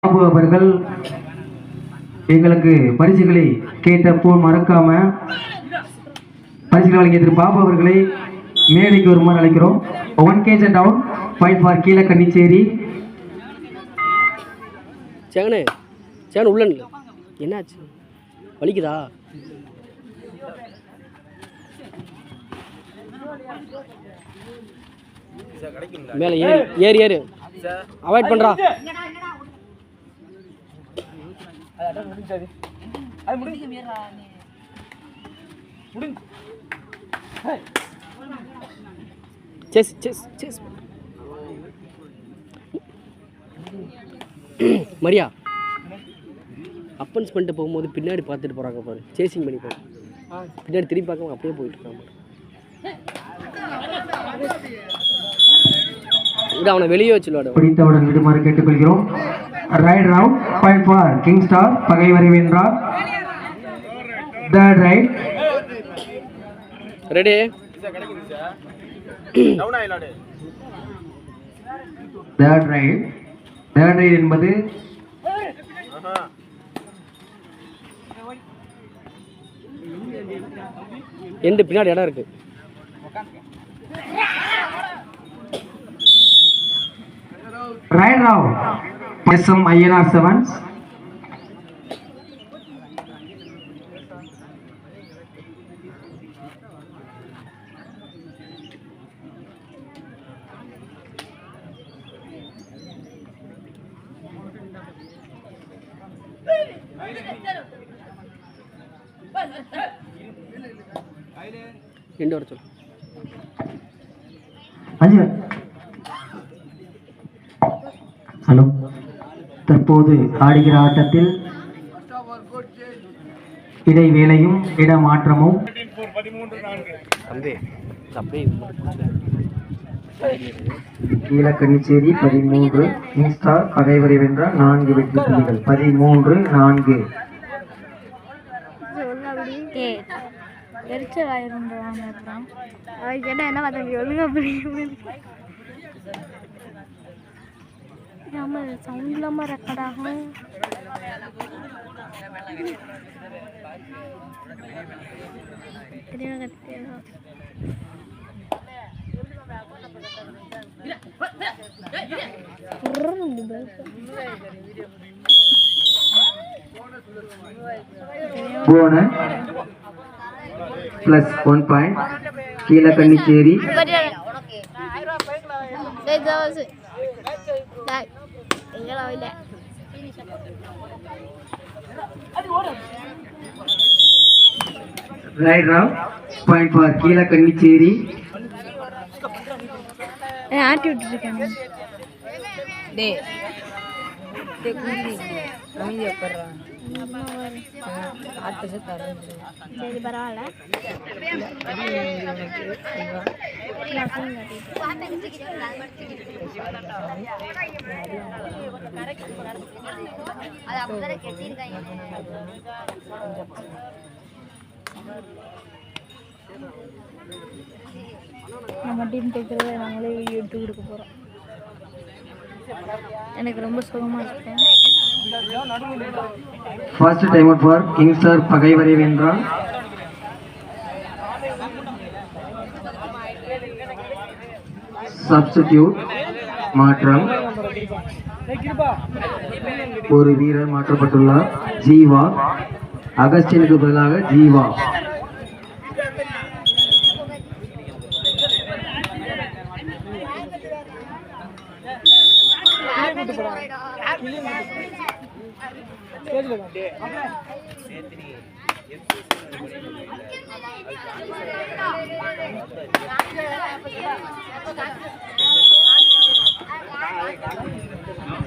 பாபு அவர்கள் எங்களுக்கு பரிசுகளை கேட்டப்போ மறக்காம பரிசுகளை வழங்கிய திரு பாபு அவர்களை மேடைக்கு வருமாறு அழைக்கிறோம். 1 kg டவுன் 5 ஃபார் கீழ கன்னிச்சேரி. சேங்கனே சேங்கன் உள்ள என்னாச்சு வலிக்குதா? மேலே ஏறு ஏறு ஏறு அவாய்ட் பண்ணுறா. Chess chess chess Maria offence பண்ணிட்டு போகும்போது பின்னாடி பார்த்துட்டு போகிறாங்க பாரு. சேசிங் பண்ணி போகிறோம், பின்னாடி திரும்பி பார்க்காம அப்படியே போயிட்டு இருக்காங்க. இது அவனை வெளியே வச்சு பிடித்தவுடன் விடுமாறு கேட்டுக்கொள்கிறோம். Right round 5 for king star பகைவரை வென்றார். Third right ready. Third right என்பது எந்த பின்னாடி இடம் இருக்கு. Right round SM INR 7s. ரெண்டு வர சொல்லு. அஞ்சு. ஹலோ, தற்போது ஆடுகிற ஆட்டத்தில் இடைவேளையும் இடமாற்றமும் கீழக்கன்னிச்சேரி 13 கிங் ஸ்டார் பகைவரை வென்றால் 4 வெற்றி புள்ளிகள். 13-4. எரிச்சல் ஆயிருந்தாங்க. அவருக்கு என்ன பார்த்தாங்க ஒழுங்கா புரியும். நம்ம சவுண்ட் இல்லாமல் ரெக்கார்ட் ஆகும். Bonus +1 point Keezhakannicheri. Right round point for Keezhakannicheri. ஆட்டி விட்டுருக்கேன். சரி பரவாயில்ல. நம்ம டீம் தைக்கிறத நாங்களே எடுத்து கொடுக்க போகிறோம். எனக்கு ரொம்ப சுகமாக இருக்கேன். First time out for king star பகைவரை வென்றார். சப்ஸ்டிடியூட் மாற்றம், ஒரு வீரர் மாற்றப்பட்டுள்ளார். ஜீவா அகஸ்டினுக்கு பதிலாக ஜீவா.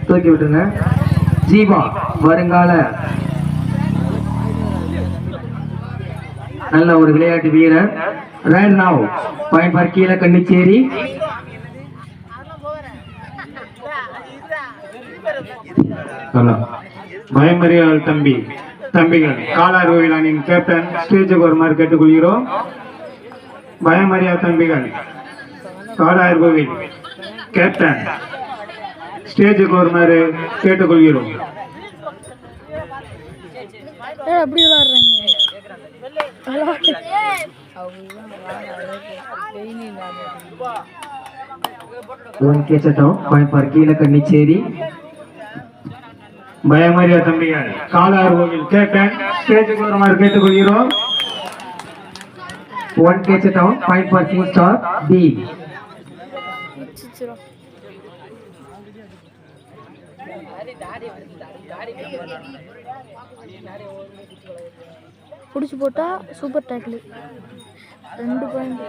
தூக்கி விட்டுருங்க. ஜீவா வருங்கால நல்ல ஒரு விளையாட்டு வீரர். Right now point for Keezhakannicheri. பயமறியால் தம்பிகள் காலார் கோவிலானின் கேப்டன் ஸ்டேஜுக்கு வருமாறு கேட்டுக்கொள்கிறோம். பயமறியா தம்பிகள் காலார் கோவில் கேப்டன் ஸ்டேஜுக்கு வருமாறு கேட்டுக்கொள்கிறோம். அப்படி விளாடுறாங்க. One catch down. Point for கீழக்கன்னிச்சேரி. பயமறியா தம்பிகள் காலார் கோவில் கேப்டன் ஸ்டேஜுக்கு வருமாறு கேட்டுக்கொள்கிறோம். One catch down. Point for King Star B. பிடிச்சி போட்டா சூப்பர் டேக்கிள் 2 பாயிண்ட்.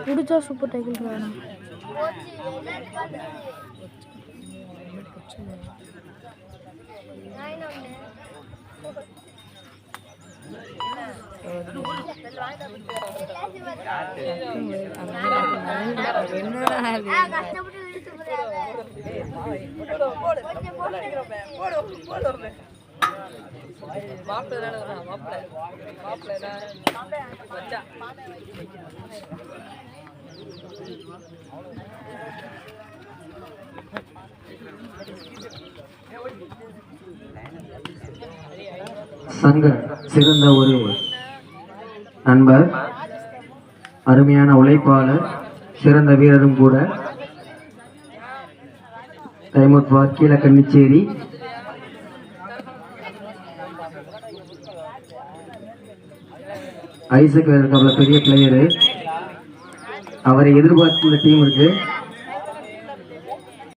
பிடிச்சா சூப்பர் டேக்கிள் வேணும். சங்க சிறந்த ஒரு நண்பர், அருமையான உழைப்பாளர், சிறந்த வீரரும் கூட. டைமுட் கீழக்கன்னிச்சேரி. ஐசக் இருக்காப்ல, பெரிய பிளேயரு. அவரை எதிர்பார்த்து இந்த டீம் இருக்கு.